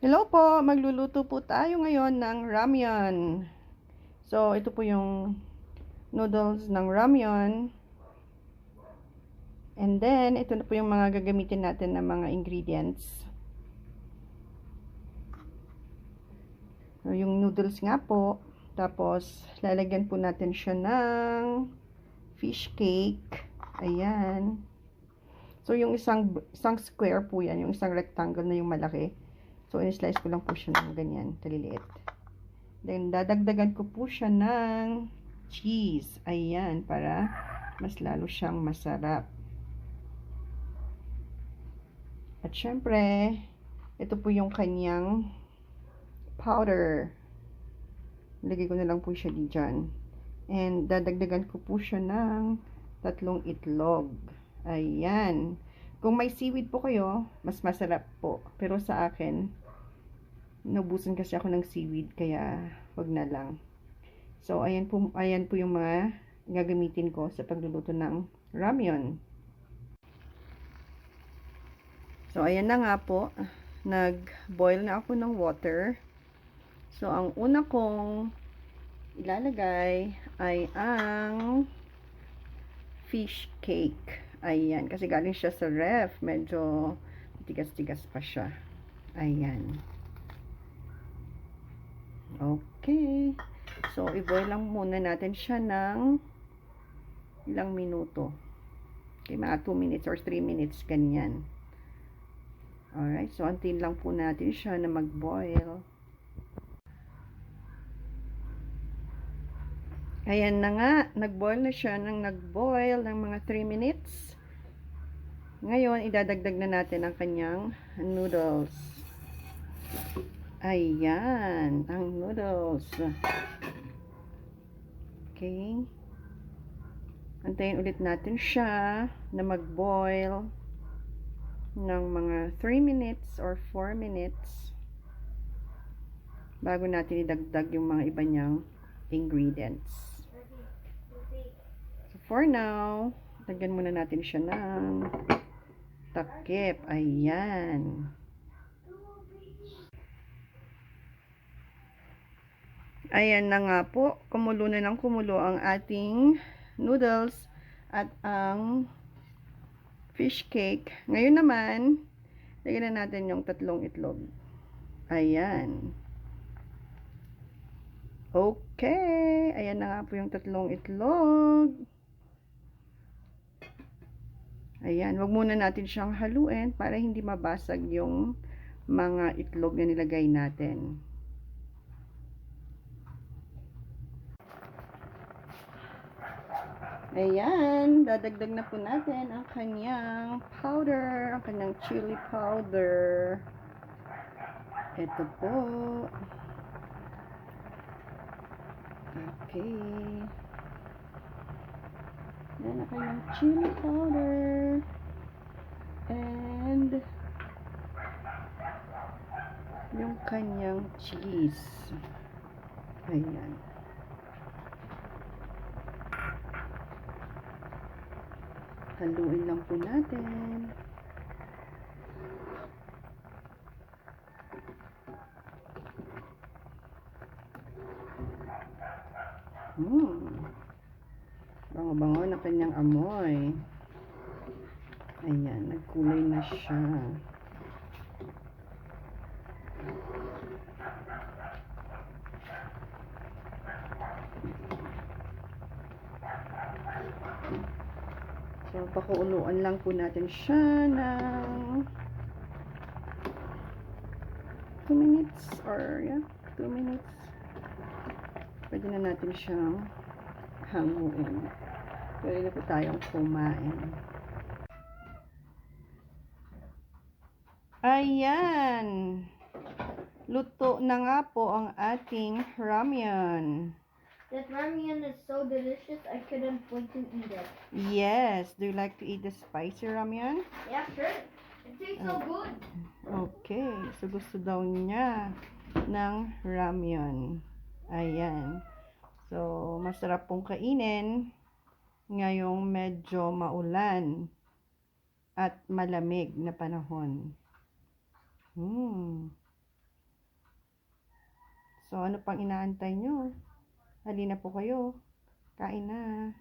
Hello po, magluluto po tayo ngayon ng ramyun. So, ito po yung noodles ng ramyun. And then, ito na po yung mga gagamitin natin na mga ingredients. So, yung noodles nga po. Tapos, lalagyan po natin siya ng fish cake. Ayan. So, yung isang square po yan. Yung isang rectangle na yung malaki. So, in-slice ko lang po siya ng ganyan, kaliliit. Then, dadagdagan ko po siya ng cheese. Ayan, para mas lalo siyang masarap. At syempre, ito po yung kanyang powder. Lagay ko na lang po siya dyan. And, dadagdagan ko po siya ng 3 itlog. Ayan. Kung may seaweed po kayo, mas masarap po. Pero sa akin, naubusan kasi ako ng seaweed, kaya wag na lang. So, ayan po yung mga gagamitin ko sa pagluluto ng ramyun. So, ayan na nga po. Nag-boil na ako ng water. So, ang una kong ilalagay ay ang fish cake. Ayan. Kasi galing siya sa ref. Medyo tigas-tigas pa siya. Ayan. Okay. So, i-boil lang muna natin siya ng ilang minuto. Okay, mga 2 minutes or 3 minutes, ganyan. Alright, so antayin lang po natin siya na mag-boil. Ayan na nga, nag-boil na siya ng nag-boil ng mga 3 minutes. Ngayon, idadagdag na natin ang kanyang noodles. Ayan, ang noodles. Okay. Antayin ulit natin siya na mag-boil ng mga 3 minutes or 4 minutes bago natin idagdag yung mga iba niyang ingredients. So for now, lagyan muna natin siya ng takip. Ayan. Ayan na nga po. Kumulo na ng kumulo ang ating noodles at ang fish cake. Ngayon naman, lagyan na natin yung 3 itlog. Ayan. Okay. Ayan na nga po yung 3 itlog. Ayan. Wag muna natin siyang haluin para hindi mabasag yung mga itlog na nilagay natin. Ayan, dadagdag na po natin ang kanyang powder, ang kanyang chili powder. Ito po. Okay. Yan ang kanyang chili powder. And yung kanyang cheese. Ayan. Haluin lang po natin. Bango-bango na kanyang amoy. Ayan, nagkulay na siya. So, pakuuluan lang po natin siya ng 2 minutes or 2 minutes. Pwede na natin siyang hanguin. Pwede na po tayong kumain. Ayan! Luto na nga po ang ating ramyun. That ramen is so delicious, I couldn't wait to eat it. Yes. Do you like to eat the spicy ramyun? Yeah, sure. It tastes so good. Okay. So, gusto daw niya ng ramyun. Ayan. So, masarap pong kainin ngayong medyo maulan at malamig na panahon. So, ano pang inaantay nyo? Halina po kayo. Kain na.